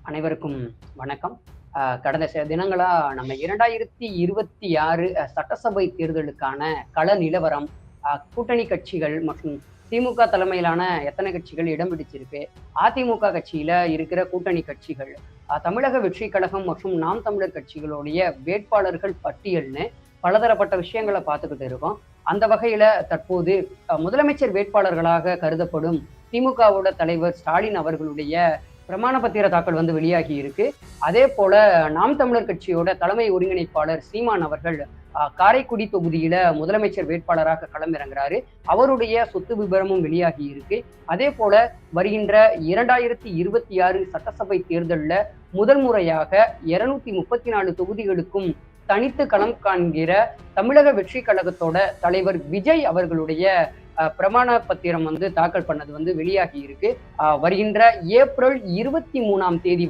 அனைவருக்கும் வணக்கம். கடந்த சில தினங்களா நம்ம 2026 சட்டசபை தேர்தலுக்கான கள நிலவரம், கூட்டணி கட்சிகள் மற்றும் திமுக தலைமையிலான எத்தனை கட்சிகள் இடம் பிடிச்சிருக்கு, அதிமுக கட்சியில இருக்கிற கூட்டணி கட்சிகள், தமிழக வெற்றி கழகம் மற்றும் நாம் தமிழர் கட்சிகளுடைய வேட்பாளர்கள் பட்டியல்னு பலதரப்பட்ட விஷயங்களை பார்த்துக்கிட்டு இருக்கோம். அந்த வகையில தற்போது முதலமைச்சர் வேட்பாளர்களாக கருதப்படும் திமுகவோட தலைவர் ஸ்டாலின் அவர்களுடைய பிரமாண பத்திர தாக்கல் வெளியாகி இருக்கு. அதே போல நாம் தமிழர் கட்சியோட தலைமை ஒருங்கிணைப்பாளர் சீமான் அவர்கள் காரைக்குடி தொகுதியில முதலமைச்சர் வேட்பாளராக களமிறங்குறாரு. அவருடைய சொத்து விபரமும் வெளியாகி இருக்கு. அதே போல வருகின்ற 2026 சட்டசபை தேர்தலில் முதல் முறையாக 234 தொகுதிகளுக்கும் தனித்து களம் காண்கிற தமிழக வெற்றி கழகத்தோட தலைவர் விஜய் அவர்களுடைய பிரமாண பத்திரம் தாக்கல் பண்ணது வெளியாகி இருக்கு. வருகின்ற ஏப்ரல் 23ஆம் தேதி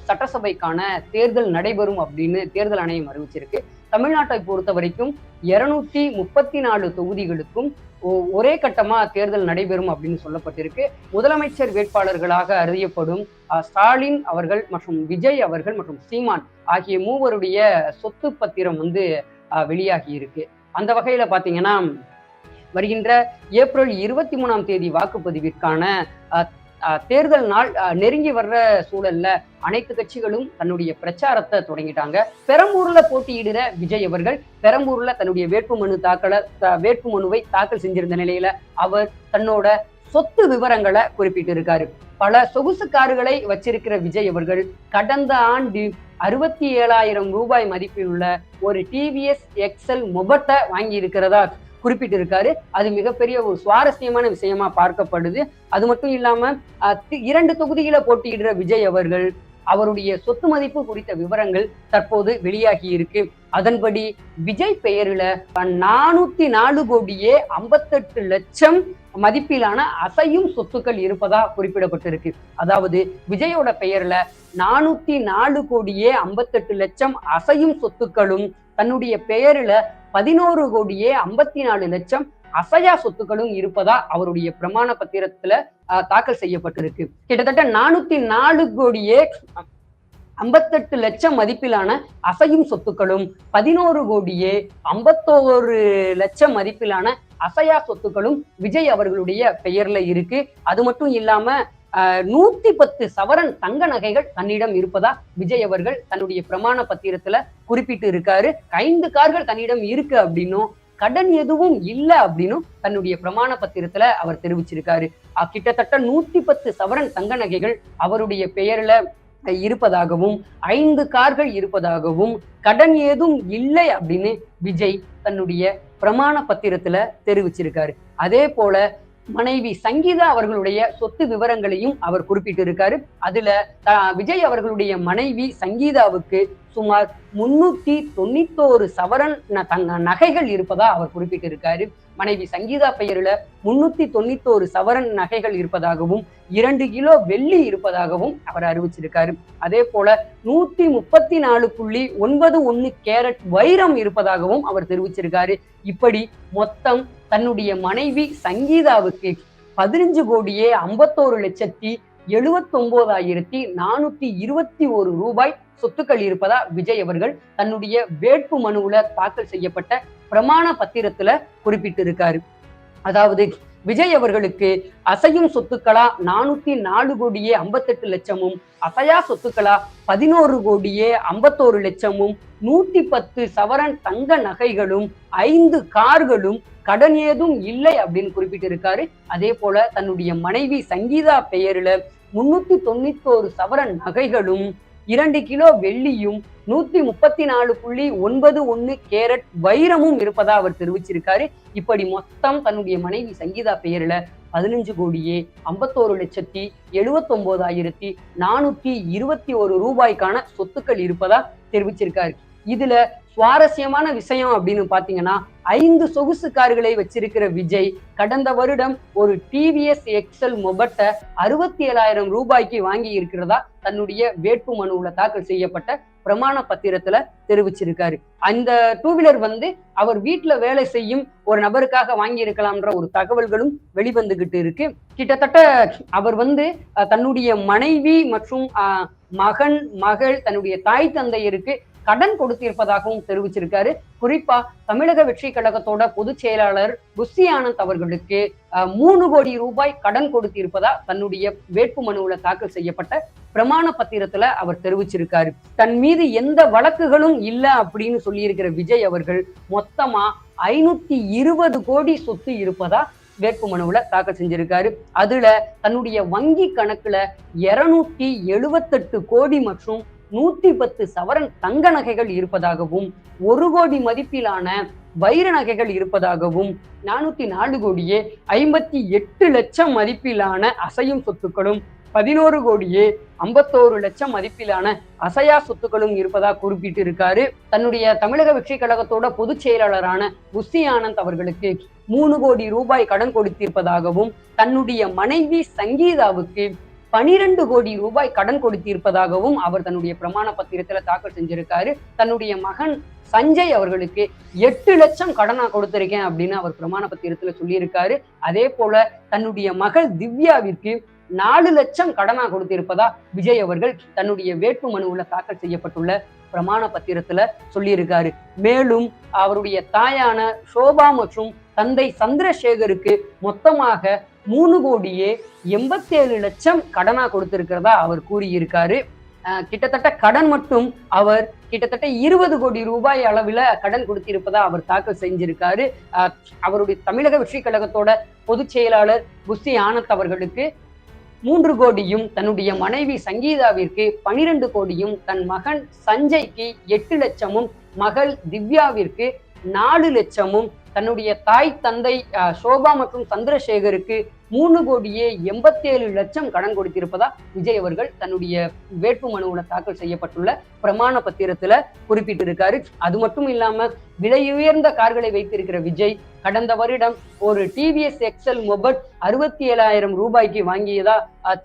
சட்டசபைக்கான தேர்தல் நடைபெறும் அப்படின்னு தேர்தல் ஆணையம் அறிவிச்சிருக்கு. தமிழ்நாட்டை பொறுத்த வரைக்கும் 234 தொகுதிகளுக்கும் ஒரே கட்டமா தேர்தல் நடைபெறும் அப்படின்னு சொல்லப்பட்டிருக்கு. முதலமைச்சர் வேட்பாளர்களாக அறியப்படும் ஸ்டாலின் அவர்கள் மற்றும் விஜய் அவர்கள் மற்றும் சீமான் ஆகிய மூவருடைய சொத்து பத்திரம் வெளியாகி இருக்கு. அந்த வகையில பாத்தீங்கன்னா வருகின்ற ஏப்ரல் 23ஆம் தேதி வாக்குப்பதிவிற்கான தேர்தல் நாள் நெருங்கி வர்ற சூழல்ல அனைத்து கட்சிகளும் தன்னுடைய பிரச்சாரத்தை தொடங்கிட்டாங்க. பெரம்பூர்ல போட்டியிடுற விஜய் அவர்கள் பெரம்பூர்ல தன்னுடைய வேட்புமனுவை தாக்கல் செஞ்சிருந்த நிலையில அவர் தன்னோட சொத்து விவரங்களை குறிப்பிட்டு இருக்காரு. பல சொகுசு கார்களை வச்சிருக்கிற விஜய் அவர்கள் கடந்த ஆண்டு 67,000 ரூபாய் மதிப்பில் உள்ள ஒரு டிவிஎஸ் எக்ஸல் மொபட்டை வாங்கி இருக்கிறதா குறிப்பிட்டு இருக்காரு. அது மிகப்பெரிய ஒரு சுவாரஸ்யமான விஷயமா பார்க்கப்படுது. அது மட்டும் இல்லாம 2 தொகுதியில போட்டியிடுற விஜய் அவர்கள் அவருடைய சொத்து மதிப்பு குறித்த விவரங்கள் தற்போது வெளியாகி இருக்கு. அதன்படி விஜய் பெயரில 404 கோடியே 58 லட்சம் மதிப்பிலான அசையும் சொத்துக்கள் இருப்பதா குறிப்பிடப்பட்டிருக்கு. அதாவது விஜயோட பெயர்ல 404 கோடியே 58 லட்சம் அசையும் சொத்துக்களும் தன்னுடைய பெயரில 11 கோடியே 54 லட்சம் அசையா சொத்துக்களும் இருப்பதா அவருடைய பிரமாண பத்திரத்துல தாக்கல் செய்யப்பட்டிருக்கு. கிட்டத்தட்ட 404 கோடியே 58 லட்சம் மதிப்பிலான அசையும் சொத்துக்களும் 11 கோடியே 51 லட்சம் மதிப்பிலான அசையா சொத்துக்களும் விஜய் அவர்களுடைய பெயர்ல இருக்கு. அது மட்டும் இல்லாம 110 சவரன் தங்க நகைகள் தன்னிடம் இருப்பதா விஜய் அவர்கள் தன்னுடைய பிரமாண பத்திரத்துல குறிப்பிட்டு இருக்காரு. 5 கார்கள் தன்னிடம் இருக்கு அப்படின்னும் கடன் எதுவும் இல்லை அப்படின்னும் தன்னுடைய பிரமாண பத்திரத்துல அவர் தெரிவிச்சிருக்காரு. கிட்டத்தட்ட 110 சவரன் தங்க நகைகள் அவருடைய பெயர்ல இருப்பதாகவும் 5 கார்கள் இருப்பதாகவும் கடன் ஏதும் இல்லை அப்படின்னு விஜய் தன்னுடைய பிரமாண பத்திரத்துல தெரிவிச்சிருக்காரு. அதே போல மனைவி சங்கீதா அவர்களுடைய சொத்து விவரங்களையும் அவர் குறிப்பிட்டு இருக்காரு. அதுல விஜய் அவர்களுடைய மனைவி சங்கீதாவுக்கு சுமார் 391 சவரன் நகைகள் இருப்பதா அவர் குறிப்பிட்டு இருக்காரு. மனைவி சங்கீதா பெயரில் 391 சவரன் நகைகள் இருப்பதாகவும் 2 கிலோ வெள்ளி இருப்பதாகவும் அவர் அறிவிச்சிருக்காரு. அதே போல 134.91 கேரட் வைரம் இருப்பதாகவும் அவர் தெரிவிச்சிருக்காரு. இப்படி மொத்தம் தன்னுடைய மனைவி சங்கீதாவுக்கு 15 கோடியே 51 லட்சத்தி 79,421 ரூபாய் சொத்துக்கள் இருப்பதா விஜய் அவர்கள் தன்னுடைய வேட்பு மனுவுல தாக்கல் செய்யப்பட்ட பிரமாண பத்திரத்துல குறிப்பிட்டு இருக்காரு. அதாவது விஜய் அவர்களுக்கு அசையும் சொத்துக்களா 404 கோடியே 58 லட்சமும் அசையா சொத்துக்களா 11 கோடியே 51 லட்சமும் 110 சவரன் தங்க நகைகளும் 5 கார்களும் கடன் ஏதும் இல்லை அப்படின்னு குறிப்பிட்டு இருக்காரு. அதே போல தன்னுடைய மனைவி சங்கீதா பெயரில் 391 சவரன் நகைகளும் 2 கிலோ வெள்ளியும் 134.91 கேரட் வைரமும் இருப்பதா அவர் தெரிவிச்சிருக்காரு. இப்படி மொத்தம் தன்னுடைய மனைவி சங்கீதா பெயரில் 15 கோடியே 51 லட்சத்தி 79,421 ரூபாய்க்கான சொத்துக்கள் இருப்பதா தெரிவிச்சிருக்காரு. இதுல சுவாரஸ்யமான விஷயம் அப்படின்னு பாத்தீங்கன்னா 5 சொகுசு கார்களை வச்சிருக்கிற விஜய் கடந்த வருடம் ஒரு டிவிஎஸ் எக்ஸல் மொபட்டை 67,000 ரூபாய்க்கு வாங்கி இருக்கிறதா தன்னுடைய வேட்பு மனுவுல தாக்கல் செய்யப்பட்ட பிரமாண பத்திரத்துல தெரிவிச்சிருக்காரு. அந்த டூ வீலர் அவர் வீட்டுல வேலை செய்யும் ஒரு நபருக்காக வாங்கி இருக்கலாம்ன்ற ஒரு தகவல்களும் வெளிவந்துகிட்டு இருக்கு. கிட்டத்தட்ட அவர் தன்னுடைய மனைவி மற்றும் மகன் மகள் தன்னுடைய தாய் தந்தையருக்கு கடன் கொடுத்திருப்பதாகவும் தெரிவிச்சிருக்காரு. குறிப்பா தமிழக வெற்றி கழகத்தோட பொதுச் செயலாளர் புஷி ஆனந்த் அவர்களுக்கு 3 கோடி ரூபாய் கடன் கொடுத்திருப்பதா தன்னுடைய வேட்பு மனுவுல தாக்கல் செய்யப்பட்ட பிரமாண பத்திரத்துல அவர் தெரிவிச்சிருக்காரு. தன் மீது எந்த வழக்குகளும் இல்ல அப்படின்னு சொல்லி இருக்கிற விஜய் அவர்கள் மொத்தமா 520 கோடி சொத்து இருப்பதா வேட்பு மனுவுல தாக்கல் செஞ்சிருக்காரு. அதுல தன்னுடைய வங்கி கணக்குல 278 கோடி மற்றும் 110 சவரன் தங்க நகைகள் இருப்பதாகவும் 1 கோடி மதிப்பிலான வைர நகைகள் இருப்பதாகவும் 404 கோடியே 58 லட்சம் மதிப்பிலான அசையும் சொத்துக்களும் 11 கோடியே 51 லட்சம் மதிப்பிலான அசையா சொத்துக்களும் இருப்பதாக குறிப்பிட்டு இருக்காரு. தன்னுடைய தமிழக வெற்றி கழகத்தோட பொதுச் செயலாளரான புஷி ஆனந்த் அவர்களுக்கு 3 கோடி ரூபாய் கடன் கொடுத்திருப்பதாகவும் தன்னுடைய மனைவி சங்கீதாவுக்கு 12 கோடி ரூபாய் கடன் கொடுத்திருப்பதாகவும் அவர் தன்னுடைய பிரமாண பத்திரத்துல தாக்கல் செஞ்சிருக்காரு. தன்னுடைய மகன் சஞ்சய் அவர்களுக்கு 8 லட்சம் கடனா கொடுத்திருக்கேன் அப்படின்னு அவர் பிரமாண பத்திரத்துல சொல்லியிருக்காரு. அதே போல தன்னுடைய மகள் திவ்யாவிற்கு 4 லட்சம் கடனா கொடுத்திருப்பதா விஜய் அவர்கள் தன்னுடைய வேட்பு மனுவுல தாக்கல் செய்யப்பட்டுள்ள பிரமாண பத்திரத்துல சொல்லியிருக்காரு. மேலும் அவருடைய தாயான சோபா மற்றும் தந்தை சந்திரசேகருக்கு மொத்தமாக 3 கோடியே 87 லட்சம் கடனா கொடுத்திருக்கிறதா அவர் கூறியிருக்காரு. கிட்டத்தட்ட கடன் மட்டும் அவர் கிட்டத்தட்ட 20 கோடி ரூபாய் அளவில் கடன் கொடுத்திருப்பதா அவர் தாக்கல் செஞ்சிருக்காரு. அவருடைய தமிழக வெற்றி கழகத்தோட பொதுச் செயலாளர் புஷி ஆனந்த் அவர்களுக்கு 3 கோடியும் தன்னுடைய மனைவி சங்கீதாவிற்கு 12 கோடியும் தன் மகன் சஞ்சய்க்கு 8 லட்சமும் மகள் திவ்யாவிற்கு 4 லட்சமும் தன்னுடைய தாய் தந்தை சோபா மற்றும் சந்திரசேகருக்கு 3 கோடியே 87 லட்சம் கடன் கொடுத்திருப்பதா விஜய் அவர்கள் தன்னுடைய வேட்பு மனுவுல தாக்கல் செய்யப்பட்டுள்ள பிரமாண பத்திரத்துல குறிப்பிட்டிருக்காரு. அது மட்டும் இல்லாம விலை உயர்ந்த கார்களை வைத்திருக்கிற விஜய் கடந்த வருடம் ஒரு டிவிஎஸ் எக்ஸல் மொபட் 67,000 ரூபாய்க்கு வாங்கியதா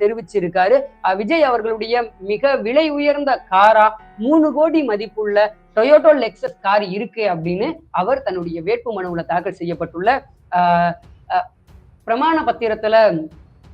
தெரிவிச்சிருக்காரு. விஜய் அவர்களுடைய மிக விலை உயர்ந்த காரா 3 கோடி மதிப்புள்ள டொயோட்டோ லெக்சஸ் கார் இருக்கு அப்படின்னு அவர் தன்னுடைய வேட்பு மனுவுல தாக்கல் செய்யப்பட்டுள்ள பிரமாண பத்திரத்துல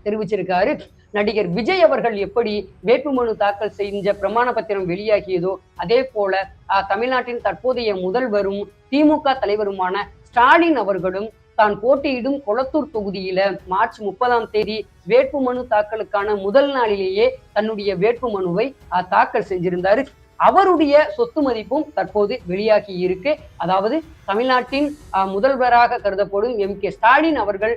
தெரிவிச்சிருக்காரு. நடிகர் விஜய் அவர்கள் எப்படி வேட்புமனு தாக்கல் செஞ்ச பிரமாண பத்திரம் வெளியாகியதோ அதே போல தமிழ்நாட்டின் தற்போதைய முதல்வரும் திமுக தலைவருமான ஸ்டாலின் அவர்களும் தான் போட்டியிடும் கொளத்தூர் தொகுதியில மார்ச் 30ஆம் தேதி வேட்புமனு தாக்கலுக்கான முதல் நாளிலேயே தன்னுடைய வேட்புமனுவை தாக்கல் செஞ்சிருந்தாரு. அவருடைய சொத்து மதிப்பும் தற்போது வெளியாகி இருக்கு. அதாவது தமிழ்நாட்டின் முதல்வராக கருதப்படும் MK ஸ்டாலின் அவர்கள்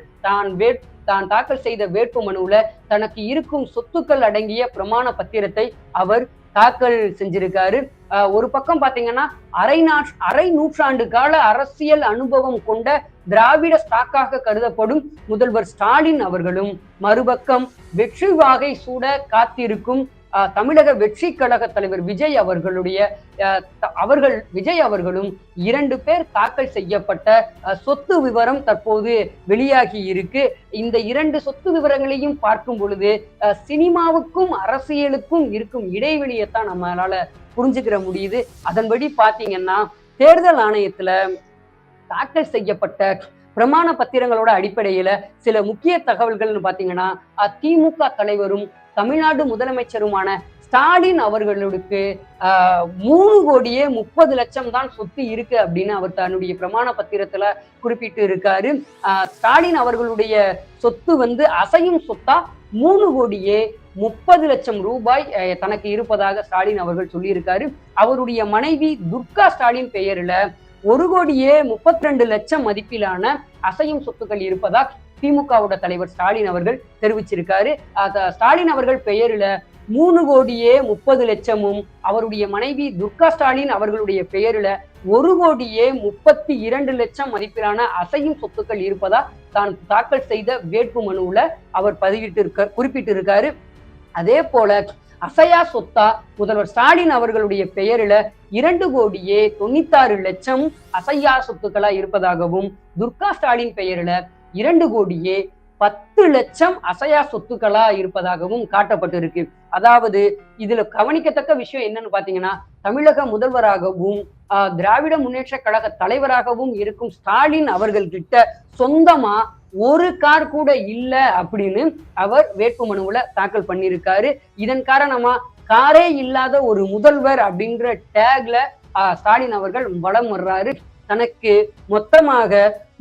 தான் தாக்கல் செய்த வேட்பு மனுவுல தனக்கு இருக்கும் சொத்துக்கள் அடங்கிய பிரமாண பத்திரத்தை அவர் தாக்கல் செஞ்சிருக்காரு. ஒரு பக்கம் பாத்தீங்கன்னா அரை நூற்றாண்டு கால அரசியல் அனுபவம் கொண்ட திராவிட ஸ்டாக்காக கருதப்படும் முதல்வர் ஸ்டாலின் அவர்களும், மறுபக்கம் வெற்றி வாகை சூட காத்திருக்கும் தமிழக வெற்றி கழக தலைவர் விஜய் அவர்களும் 2 பேர் தாக்கல் செய்யப்பட்ட சொத்து விவரம் தற்போது வெளியாகி இருக்கு. இந்த 2 சொத்து விவரங்களையும் பார்க்கும் பொழுது சினிமாவுக்கும் அரசியலுக்கும் இருக்கும் இடைவெளியைத்தான் நம்மளால புரிஞ்சுக்கிற முடியுது. அதன்படி பாத்தீங்கன்னா தேர்தல் ஆணையத்துல தாக்கல் செய்யப்பட்ட பிரமாண பத்திரங்களோட அடிப்படையில சில முக்கிய தகவல்கள்னு பாத்தீங்கன்னா திமுக தலைவரும் தமிழ்நாடு முதலமைச்சருமான ஸ்டாலின் அவர்களுக்கு 3 கோடியே 30 லட்சம் தான் சொத்து இருக்கு அப்படின்னு அவர் தன்னுடைய பிரமாண பத்திரத்துல குறிப்பிட்டு இருக்காரு. ஸ்டாலின் அவர்களுடைய சொத்து அசையும் சொத்தா 3 கோடியே 30 லட்சம் ரூபாய் தனக்கு இருப்பதாக ஸ்டாலின் அவர்கள் சொல்லியிருக்காரு. அவருடைய மனைவி துர்கா ஸ்டாலின் பெயரில் 1 கோடியே 32 லட்சம் மதிப்பிலான அசையும் சொத்துக்கள் இருப்பதா திமுகவோட தலைவர் ஸ்டாலின் அவர்கள் தெரிவிச்சிருக்காரு. ஸ்டாலின் அவர்கள் பெயரில் 3 கோடியே 30 லட்சமும் அவருடைய மனைவி துர்கா ஸ்டாலின் அவர்களுடைய பெயரில் 1 கோடியே 32 லட்சம் மதிப்பிலான அசையும் சொத்துக்கள் இருப்பதா தான் தாக்கல் செய்த வேட்பு மனுவுல அவர் குறிப்பிட்டிருக்காரு. அதே போல அசையா சொத்தா முதல்வர் ஸ்டாலின் அவர்களுடைய பெயரில 2,96,00,000 அசையா சொத்துக்களா இருப்பதாகவும், துர்கா ஸ்டாலின் பெயரில 2,10,00,000 அசையா சொத்துக்களா இருப்பதாகவும் காட்டப்பட்டிருக்கு. அதாவது இதுல கவனிக்கத்தக்க விஷயம் என்னன்னு பாத்தீங்கன்னா, தமிழக முதல்வராகவும் திராவிட முன்னேற்ற கழக தலைவராகவும் இருக்கும் ஸ்டாலின் அவர்கள் கிட்ட சொந்தமா ஒரு கார் கூட இல்ல அப்படின்னு அவர் வேட்புமனுவுல தாக்கல் பண்ணியிருக்காரு. இதன் காரணமா காரே இல்லாத ஒரு முதல்வர் அப்படிங்கிற டேக்ல ஸ்டாலின் அவர்கள் வலம் வர்றாரு. தனக்கு மொத்தமாக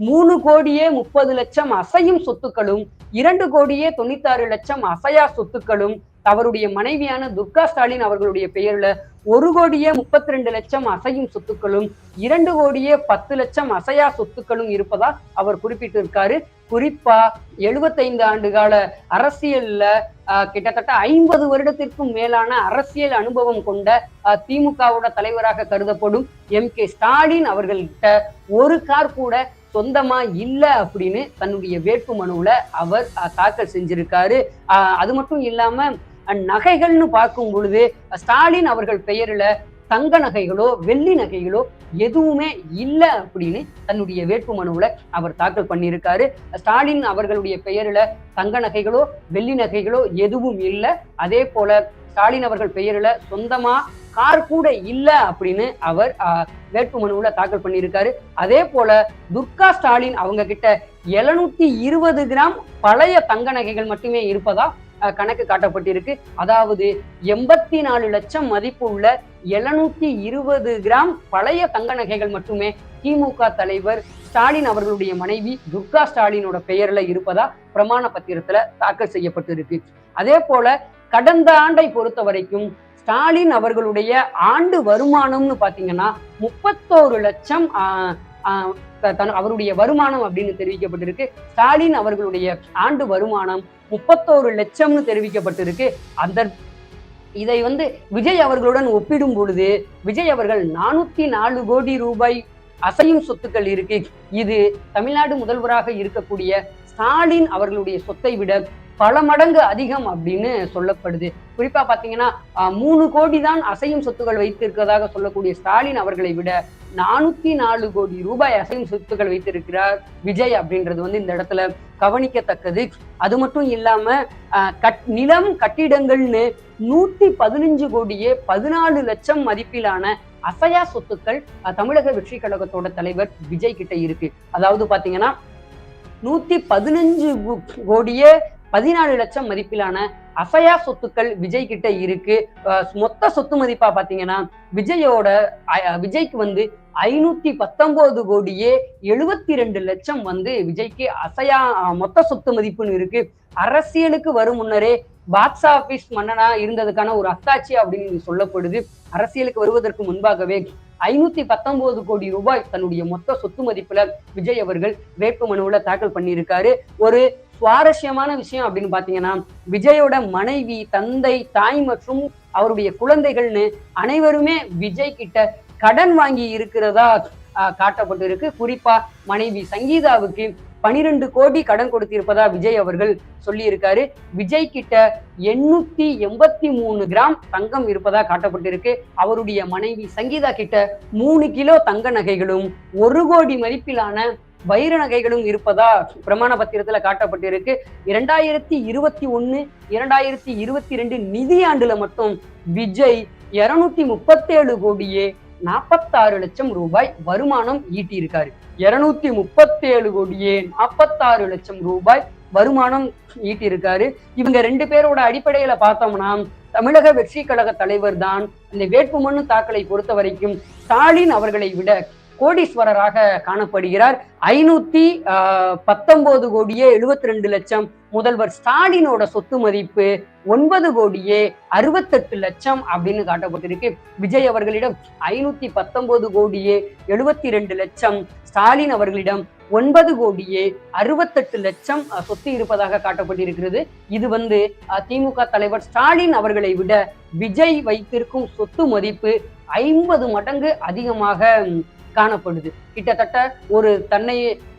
3,30,00,000 அசையும் சொத்துக்களும் 2,96,00,000 அசையா சொத்துக்களும், அவருடைய மனைவியான துர்கா ஸ்டாலின் அவர்களுடைய பெயர்ல 1,32,00,000 அசையும் சொத்துக்களும் 2,10,00,000 அசையா சொத்துக்களும் இருப்பதா அவர் குறிப்பிட்டிருக்காரு. குறிப்பா 75 ஆண்டு கால அரசியல்ல கிட்டத்தட்ட 50 வருடத்திற்கும் மேலான அரசியல் அனுபவம் கொண்ட திமுகவோட தலைவராக கருதப்படும் M.K. ஸ்டாலின் அவர்கள்கிட்ட ஒரு கார் கூட சொந்தமா இல்ல அப்படின்னு தன்னுடைய வேட்பு மனுவுல அவர் தாக்கல் செஞ்சிருக்காரு. அது மட்டும் இல்லாம நகைகள்னு பார்க்கும் பொழுது ஸ்டாலின் அவர்கள் பெயரில தங்க நகைகளோ வெள்ளி நகைகளோ எதுவுமே இல்லை அப்படின்னு தன்னுடைய வேட்பு மனுவுல அவர் தாக்கல் பண்ணியிருக்காரு. ஸ்டாலின் அவர்களுடைய பெயரில தங்க நகைகளோ வெள்ளி நகைகளோ எதுவும் இல்லை. அதே போல ஸ்டாலின் அவர்கள் பெயரில சொந்தமா கார் கூட இல்லை அப்படின்னு அவர் வேட்பு மனுவுல தாக்கல் பண்ணியிருக்காரு. அதே போல துர்கா ஸ்டாலின் அவங்க கிட்ட 720 கிராம் பழைய தங்க நகைகள் மட்டுமே இருப்பதா கணக்கு காட்டப்பட்டிருக்கு. அதாவது 84 லட்சம் மதிப்பு உள்ள 720 கிராம் பழைய தங்க நகைகள் மட்டுமே திமுக தலைவர் ஸ்டாலின் அவர்களுடைய மனைவி துர்கா ஸ்டாலினோட பெயர்ல இருப்பதா பிரமாண பத்திரத்துல தாக்கல் செய்யப்பட்டிருக்கு. அதே போல கடந்த ஆண்டை பொறுத்த வரைக்கும் ஸ்டாலின் அவர்களுடைய ஆண்டு வருமானம்னு பாத்தீங்கன்னா 31 லட்சம் அவருடைய வருமானம் அப்படின்னு தெரிவிக்கப்பட்டிருக்கு. ஸ்டாலின் அவர்களுடைய ஆண்டு வருமானம் 31 லட்சம்னு தெரிவிக்கப்பட்டிருக்கு. இதை விஜய் அவர்களுடன் ஒப்பிடும் பொழுது விஜய் அவர்கள் 404 கோடி ரூபாய் அசையும் சொத்துக்கள் இருக்கு. இது தமிழ்நாடு முதல்வராக இருக்கக்கூடிய ஸ்டாலின் அவர்களுடைய சொத்தை விட பல மடங்கு அதிகம் அப்படின்னு சொல்லப்படுது. குறிப்பா பாத்தீங்கன்னா 3 கோடி தான் அசையும் சொத்துக்கள் வைத்திருக்கிறதாக சொல்லக்கூடிய ஸ்டாலின் அவர்களை விட 404 கோடி ரூபாய் அசையும் சொத்துக்கள் வைத்திருக்கிறார் விஜய் அப்படின்றது இந்த இடத்துல கவனிக்கத்தக்கது. அது மட்டும் இல்லாம நிலம் கட்டிடங்கள்னு 115 கோடியே 14 லட்சம் மதிப்பிலான அசையா சொத்துக்கள் தமிழக வெற்றி கழகத்தோட தலைவர் விஜய் கிட்ட இருக்கு. அதாவது பாத்தீங்கன்னா 115 கோடியே 14 லட்சம் மதிப்பிலான அசையா சொத்துக்கள் விஜய் கிட்ட இருக்கு. மொத்த சொத்து மதிப்பா பாத்தீங்கன்னா விஜய்க்கு 519 கோடியே 72 லட்சம் விஜய்க்கு அசையா மொத்த சொத்து மதிப்புன்னு இருக்கு. அரசியலுக்கு வரும் முன்னரே பாக்ஸ் ஆபீஸ் மன்னனா இருந்ததுக்கான ஒரு அத்தாட்சி அப்படின்னு சொல்லப்படுது. அரசியலுக்கு வருவதற்கு முன்பாகவே 519 கோடி ரூபாய் தன்னுடைய மொத்த சொத்து மதிப்புல விஜய் அவர்கள் வேட்பு மனுவுல தாக்கல் பண்ணியிருக்காரு. ஒரு சுவாரஸ்யமான விஷயம் அப்படின்னு பாத்தீங்கன்னா விஜயோட மனைவி, தந்தை, தாய் மற்றும் அவருடைய குழந்தைகள்னு அனைவருமே விஜய் கிட்ட கடன் வாங்கி இருக்கிறதா காட்டப்பட்டிருக்கு. குறிப்பா மனைவி சங்கீதாவுக்கு 12 கோடி கடன் கொடுத்திருப்பதா விஜய் அவர்கள் சொல்லி இருக்காரு. விஜய் கிட்ட 883 கிராம் தங்கம் இருப்பதா காட்டப்பட்டிருக்கு. அவருடைய மனைவி சங்கீதா கிட்ட 3 கிலோ தங்க நகைகளும் 1 கோடி மதிப்பிலான வைர நகைகளும் இருப்பதா பிரமாண பத்திரத்துல காட்டப்பட்டிருக்கு. 2021, 2022 நிதியாண்டுல மட்டும் விஜய் 237 கோடியே 46 லட்சம் ரூபாய் வருமானம் ஈட்டியிருக்காரு. 237 கோடியே 46 லட்சம் ரூபாய் வருமானம் ஈட்டியிருக்காரு. இவங்க 2 பேரோட அடிப்படையில பார்த்தோம்னா தமிழக வெற்றி கழக தலைவர் தான் இந்த வேட்புமனு தாக்கலை பொறுத்த வரைக்கும் ஸ்டாலின் அவர்களை விட கோடீஸ்வரராக காணப்படுகிறார். 519 கோடியே 72 லட்சம் முதல்வர் ஸ்டாலினோட சொத்து மதிப்பு 9 கோடியே 68 லட்சம் அப்படின்னு காட்டப்பட்டிருக்கு. விஜய் அவர்களிடம் 519 கோடியே 72 லட்சம், ஸ்டாலின் அவர்களிடம் 9 கோடியே 68 லட்சம் சொத்து இருப்பதாக காட்டப்பட்டிருக்கிறது. இது திமுக தலைவர் ஸ்டாலின் அவர்களை விட விஜய் வைத்திருக்கும் சொத்து மதிப்பு 50 மடங்கு அதிகமாக காணப்படுது. கிட்டத்தட்ட ஒரு தன்னை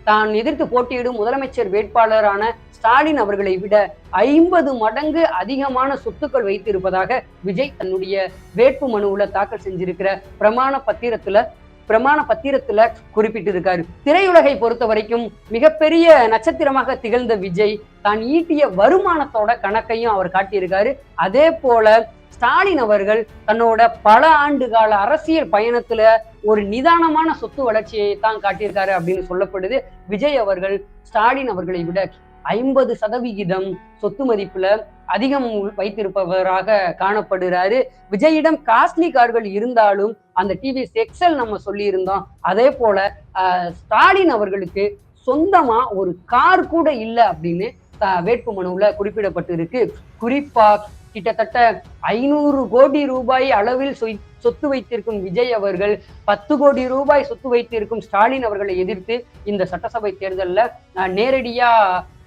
தான் எதிர்த்து போட்டியிடும் முதலமைச்சர் வேட்பாளரான ஸ்டாலின் அவர்களை விட 50 மடங்கு அதிகமான சொத்துக்கள் வைத்திருப்பதாக விஜய் தன்னுடைய வேட்பு மனுவுல தாக்கல் செஞ்சிருக்கிற பிரமாண பத்திரத்துல குறிப்பிட்டிருக்காரு. திரையுலகை பொறுத்த வரைக்கும் மிகப்பெரிய நட்சத்திரமாக திகழ்ந்த விஜய் தான் ஈட்டிய வருமானத்தோட கணக்கையும் அவர் காட்டியிருக்காரு. அதே போல ஸ்டாலின் அவர்கள் தன்னோட பல ஆண்டு கால அரசியல் பயணத்துல ஒரு நிதானமான சொத்து வளர்ச்சியை தான் காட்டியிருக்காரு அப்படின்னு சொல்லப்படுது. விஜய் அவர்கள் ஸ்டாலின் அவர்களை விட 50% சொத்து மதிப்புல அதிகம் வைத்திருப்பவராக காணப்படுகிறாரு. விஜயிடம் காஸ்ட்லி கார்கள் இருந்தாலும் அந்த டிவிஎஸ் எக்ஸல் நம்ம சொல்லி இருந்தோம். அதே போல ஸ்டாலின் அவர்களுக்கு சொந்தமா ஒரு கார் கூட இல்லை அப்படின்னு வேட்பு மனுவுல குறிப்பிடப்பட்டு இருக்கு. குறிப்பா கிட்டத்தட்ட 500 கோடி ரூபாய் அளவில் சொத்து வைத்திருக்கும் விஜய் அவர்கள் 10 கோடி ரூபாய் சொத்து வைத்திருக்கும் ஸ்டாலின் அவர்களை எதிர்த்து இந்த சட்டசபை தேர்தலில் நேரடியா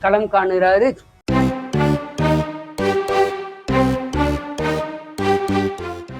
களம் காணுகிறாரு.